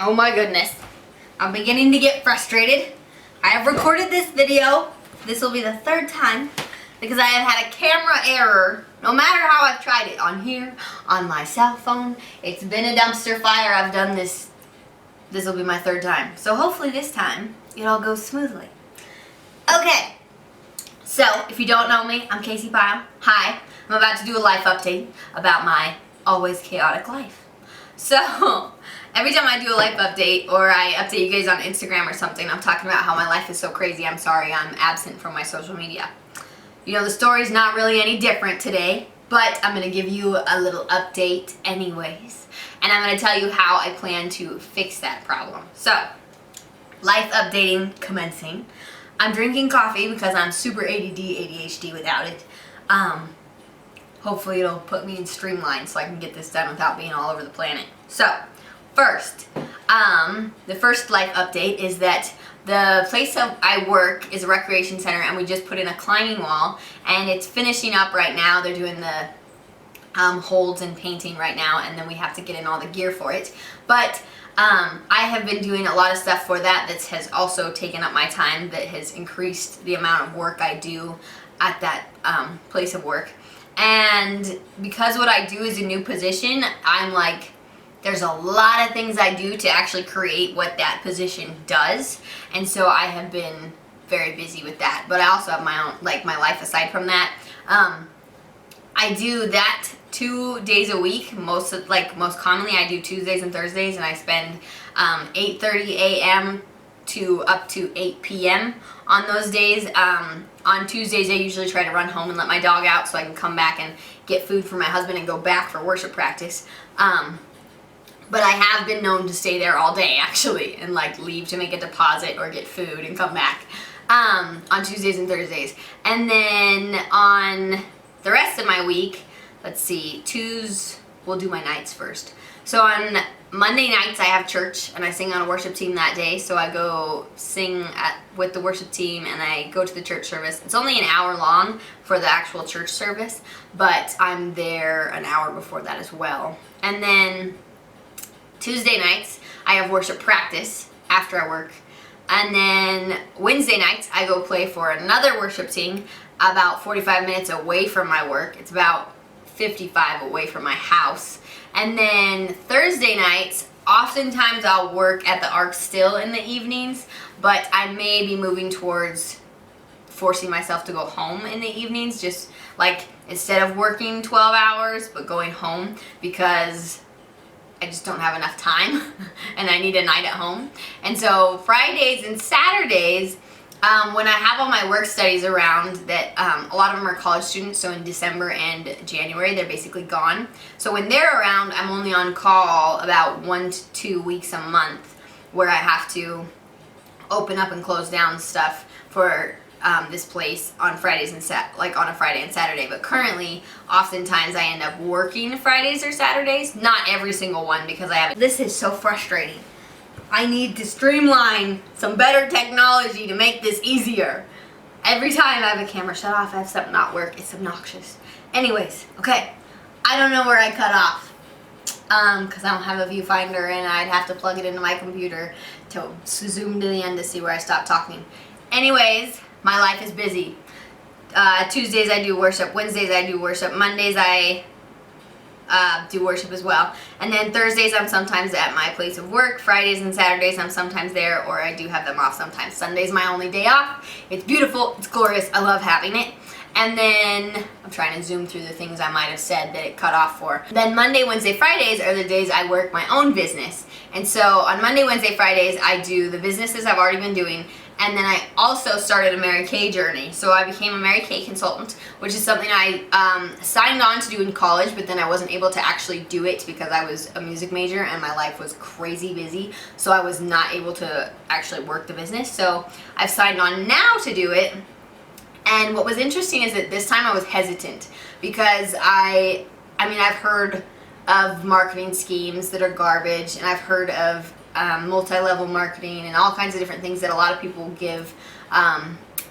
Oh my goodness. I'm beginning to get frustrated. I have recorded this video. This will be the third time because I have had a camera error. No matter how I've tried it on here, on my cell phone, it's been a dumpster fire. I've done this. This will be my third time. So hopefully this time it all goes smoothly. Okay. So if you don't know me, I'm Casey Pyle. Hi. I'm about to do a life update about my always chaotic life. So every time I do a life update or I update you guys on Instagram or something, I'm talking about how my life is so crazy. I'm sorry I'm absent from my social media. You know, the story's not really any different today, but I'm going to give you a little update anyways. And I'm going to tell you how I plan to fix that problem. So, life updating commencing. I'm drinking coffee because I'm super ADD, ADHD without it. Hopefully it'll put me in streamline so I can get this done without being all over the planet. So, first, the first life update is that the place I work is a recreation center and we just put in a climbing wall and it's finishing up right now. They're doing the holds and painting right now, and then we have to get in all the gear for it. But I have been doing a lot of stuff for that has also taken up my time, that has increased the amount of work I do at that place of work. And because what I do is a new position, I'm like, there's a lot of things I do to actually create what that position does. And so I have been very busy with that. But I also have my own, like, my life aside from that. I do that 2 days a week. Most commonly I do Tuesdays and Thursdays, and I spend 8:30 a.m. to up to 8 p.m. on those days. On Tuesdays I usually try to run home and let my dog out so I can come back and get food for my husband and go back for worship practice. But I have been known to stay there all day actually and like leave to make a deposit or get food and come back on Tuesdays and Thursdays. And then on the rest of my week, let's see, we'll do my nights first. So on Monday nights I have church and I sing on a worship team that day. So I go sing with the worship team and I go to the church service. It's only an hour long for the actual church service, but I'm there an hour before that as well. And then Tuesday nights I have worship practice after I work. And then Wednesday nights I go play for another worship team about 45 minutes away from my work. It's about 55 away from my house. And then Thursday nights, oftentimes I'll work at the Ark still in the evenings, but I may be moving towards forcing myself to go home in the evenings, just like instead of working 12 hours, but going home because I just don't have enough time and I need a night at home. And so Fridays and Saturdays, when I have all my work studies around, that a lot of them are college students, so in December and January they're basically gone. So when they're around, I'm only on call about 1 to 2 weeks a month where I have to open up and close down stuff for this place on Fridays and on a Friday and Saturday. But currently, oftentimes I end up working Fridays or Saturdays. Not every single one because I have. This is so frustrating. I need to streamline some better technology to make this easier. Every time I have a camera shut off, I have something not work. It's obnoxious. Anyways, okay. I don't know where I cut off because I don't have a viewfinder and I'd have to plug it into my computer to zoom to the end to see where I stopped talking. Anyways, my life is busy. Tuesdays I do worship. Wednesdays I do worship. Mondays I do worship as well. And then Thursdays I'm sometimes at my place of work. Fridays and Saturdays I'm sometimes there, or I do have them off sometimes. Sunday's my only day off. It's beautiful. It's glorious. I love having it. And then I'm trying to zoom through the things I might have said that it cut off for. Then Monday, Wednesday, Fridays are the days I work my own business. And so on Monday, Wednesday, Fridays I do the businesses I've already been doing. And then I also started a Mary Kay journey. So I became a Mary Kay consultant, which is something I signed on to do in college, but then I wasn't able to actually do it because I was a music major and my life was crazy busy. So I was not able to actually work the business. So I've signed on now to do it. And what was interesting is that this time I was hesitant because I've heard of marketing schemes that are garbage, and I've heard of multi-level marketing and all kinds of different things that a lot of people give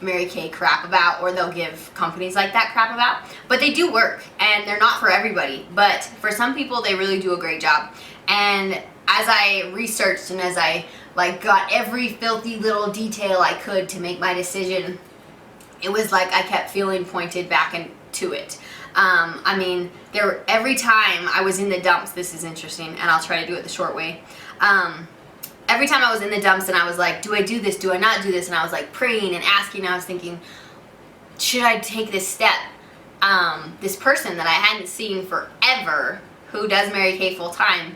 Mary Kay crap about, or they'll give companies like that crap about. But they do work, and they're not for everybody. But for some people, they really do a great job. And as I researched and as I like got every filthy little detail I could to make my decision, it was like I kept feeling pointed back into it. I mean, every time I was in the dumps, this is interesting, and I'll try to do it the short way. Every time I was in the dumps and I was like, do I do this? Do I not do this? And I was like praying and asking, and I was thinking, should I take this step? This person that I hadn't seen forever, who does Mary Kay full time,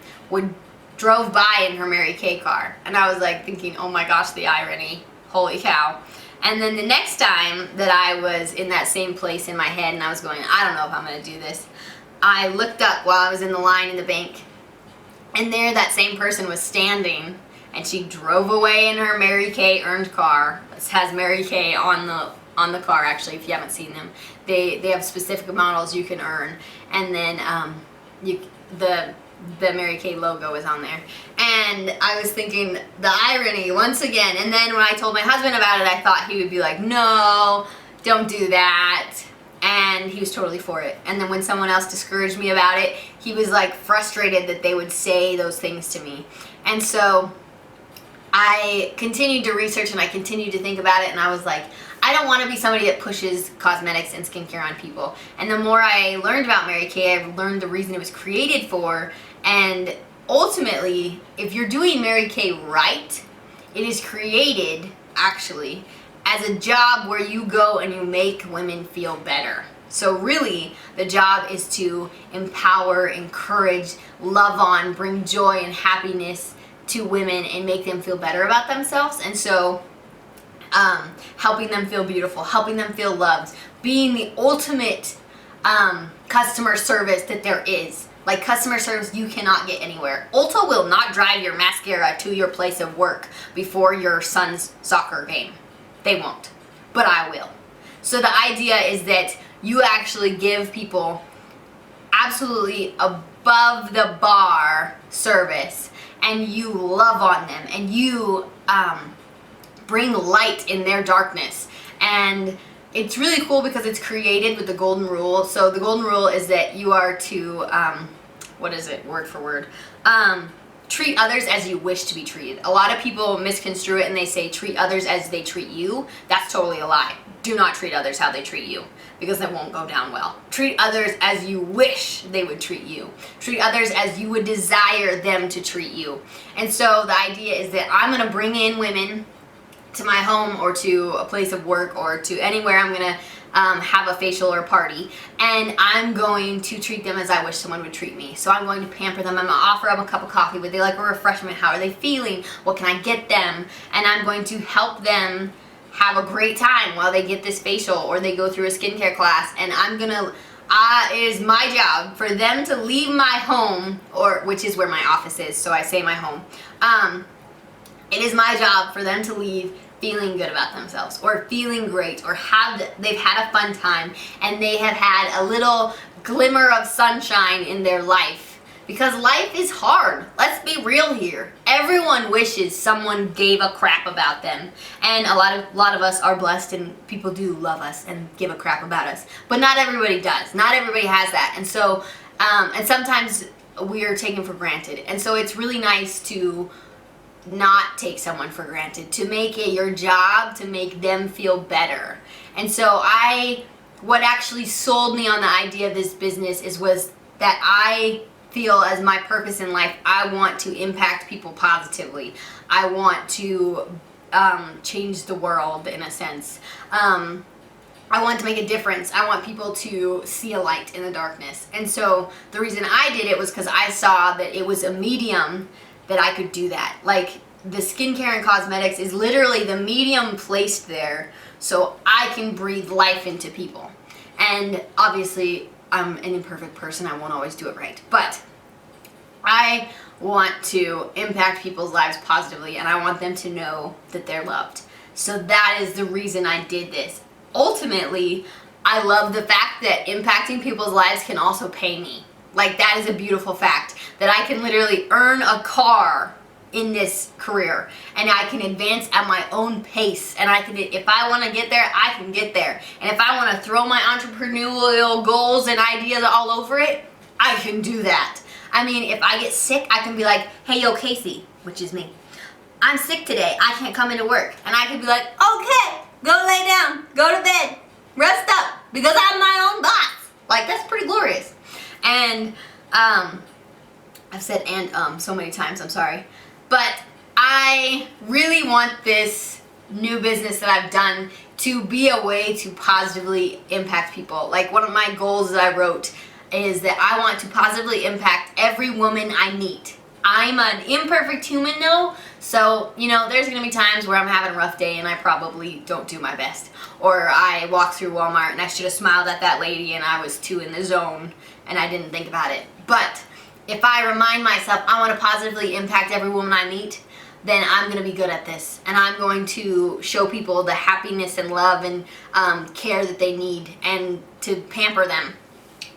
drove by in her Mary Kay car. And I was like thinking, oh my gosh, the irony. Holy cow. And then the next time that I was in that same place in my head and I was going, I don't know if I'm going to do this, I looked up while I was in the line in the bank, and there that same person was standing, and she drove away in her Mary Kay earned car. It has Mary Kay on the car, actually, if you haven't seen them. They have specific models you can earn, and then the Mary Kay logo is on there. And I was thinking, the irony once again. And then when I told my husband about it, I thought he would be like, no, don't do that. And he was totally for it. And then when someone else discouraged me about it, he was like frustrated that they would say those things to me. And so I continued to research and I continued to think about it, and I was like, I don't want to be somebody that pushes cosmetics and skincare on people. And the more I learned about Mary Kay, I learned the reason it was created for. And ultimately, if you're doing Mary Kay right, it is created, actually, as a job where you go and you make women feel better. So really, the job is to empower, encourage, love on, bring joy and happiness to women and make them feel better about themselves. And so helping them feel beautiful, helping them feel loved, being the ultimate customer service that there is. Like customer service you cannot get anywhere. Ulta will not drive your mascara to your place of work before your son's soccer game. They won't, but I will. So the idea is that you actually give people absolutely above the bar service, and you love on them, and you bring light in their darkness. And it's really cool because it's created with the golden rule. So the golden rule is that you are to, what is it, word for word? Treat others as you wish to be treated. A lot of people misconstrue it and they say treat others as they treat you. That's totally a lie. Do not treat others how they treat you, because that won't go down well. Treat others as you wish they would treat you. Treat others as you would desire them to treat you. And so the idea is that I'm going to bring in women to my home or to a place of work or to anywhere I'm going to have a facial or party, and I'm going to treat them as I wish someone would treat me. So I'm going to pamper them. I'm going to offer them a cup of coffee. Would they like a refreshment? How are they feeling? What can I get them? And I'm going to help them have a great time while they get this facial or they go through a skincare class. And I'm going to, it is my job for them to leave my home, or which is where my office is, so I say my home. It is my job for them to leave feeling good about themselves, or feeling great, or they've had a fun time and they have had a little glimmer of sunshine in their life. Because life is hard. Let's be real here. Everyone wishes someone gave a crap about them. And a lot of us are blessed and people do love us and give a crap about us. But not everybody does. Not everybody has that. And so, and sometimes we are taken for granted. And so it's really nice to not take someone for granted, to make it your job to make them feel better. And so what actually sold me on the idea of this business was that I feel as my purpose in life, I want to impact people positively. I want to change the world in a sense. I want to make a difference. I want people to see a light in the darkness. And so the reason I did it was because I saw that it was a medium that I could do that. Like, the skincare and cosmetics is literally the medium placed there so I can breathe life into people. And obviously, I'm an imperfect person. I won't always do it right. But I want to impact people's lives positively, and I want them to know that they're loved. So that is the reason I did this. Ultimately, I love the fact that impacting people's lives can also pay me. Like, that is a beautiful fact, that I can literally earn a car in this career, and I can advance at my own pace, and I can, if I want to get there, I can get there. And if I want to throw my entrepreneurial goals and ideas all over it, I can do that. I mean, if I get sick, I can be like, hey, yo, Casey, which is me. I'm sick today. I can't come into work. And I can be like, okay, go lay down, go to bed, rest up, because I'm my own boss. Like, that's pretty glorious. And I've said and so many times, I'm sorry. But I really want this new business that I've done to be a way to positively impact people. Like, one of my goals that I wrote is that I want to positively impact every woman I meet. I'm an imperfect human though, so, you know, there's gonna be times where I'm having a rough day and I probably don't do my best. Or I walk through Walmart and I should have smiled at that lady and I was too in the zone and I didn't think about it. But if I remind myself I want to positively impact every woman I meet, then I'm going to be good at this. And I'm going to show people the happiness and love and care that they need and to pamper them.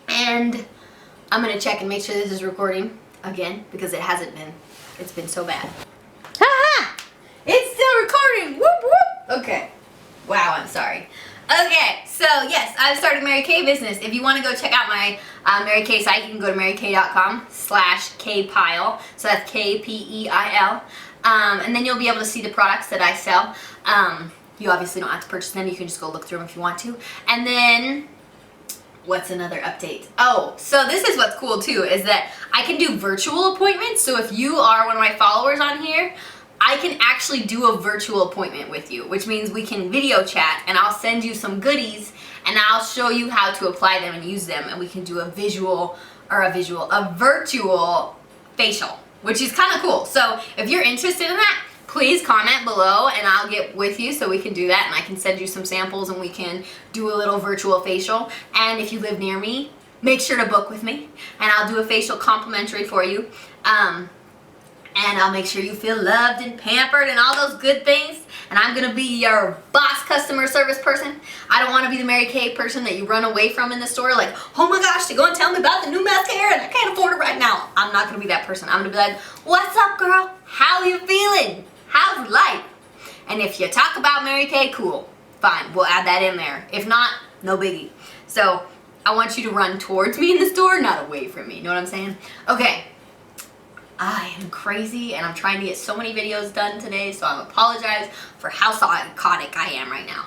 And I'm going to check and make sure this is recording again because it hasn't been. It's been so bad. Ha! It's still recording! Whoop whoop! Okay. Wow, I'm sorry. Okay, so yes, I've started Mary Kay business. If you want to go check out my Mary Kay site, you can go to marykay.com/kpile. So that's K-P-E-I-L. And then you'll be able to see the products that I sell. You obviously don't have to purchase them. You can just go look through them if you want to. And then, what's another update? Oh, so this is what's cool too, is that I can do virtual appointments. So if you are one of my followers on here, I can actually do a virtual appointment with you, which means we can video chat and I'll send you some goodies and I'll show you how to apply them and use them, and we can do a virtual facial, which is kind of cool. So if you're interested in that, please comment below and I'll get with you so we can do that, and I can send you some samples and we can do a little virtual facial. And if you live near me, make sure to book with me and I'll do a facial complimentary for you. And I'll make sure you feel loved and pampered and all those good things. And I'm going to be your boss customer service person. I don't want to be the Mary Kay person that you run away from in the store like, oh my gosh, to go and tell me about the new mascara and I can't afford it right now. I'm not going to be that person. I'm going to be like, what's up, girl? How you feeling? How's life? And if you talk about Mary Kay, cool. Fine, we'll add that in there. If not, no biggie. So I want you to run towards me in the store, not away from me. You know what I'm saying? Okay. I am crazy and I'm trying to get so many videos done today, so I apologize for how psychotic I am right now.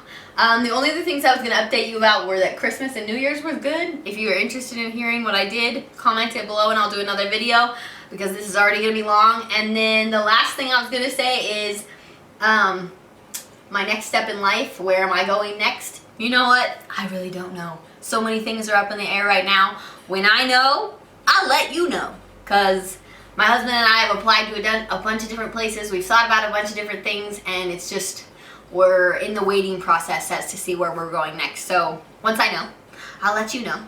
The only other things I was going to update you about were that Christmas and New Year's was good. If you are interested in hearing what I did, comment it below and I'll do another video because this is already going to be long. And then the last thing I was going to say is my next step in life. Where am I going next? You know what? I really don't know. So many things are up in the air right now. When I know, I'll let you know, because my husband and I have applied to a bunch of different places. We've thought about a bunch of different things, and it's just, we're in the waiting process as to see where we're going next. So once I know, I'll let you know.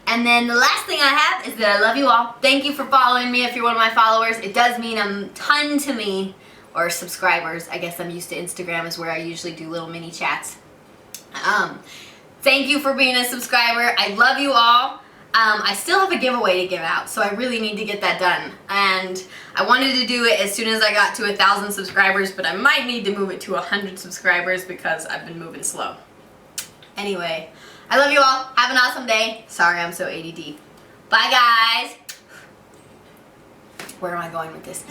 And then the last thing I have is that I love you all. Thank you for following me if you're one of my followers. It does mean a ton to me, or subscribers. I guess I'm used to Instagram is where I usually do little mini chats. Thank you for being a subscriber. I love you all. I still have a giveaway to give out, so I really need to get that done. And I wanted to do it as soon as I got to 1,000 subscribers, but I might need to move it to 100 subscribers because I've been moving slow. Anyway, I love you all. Have an awesome day. Sorry I'm so ADD. Bye, guys. Where am I going with this?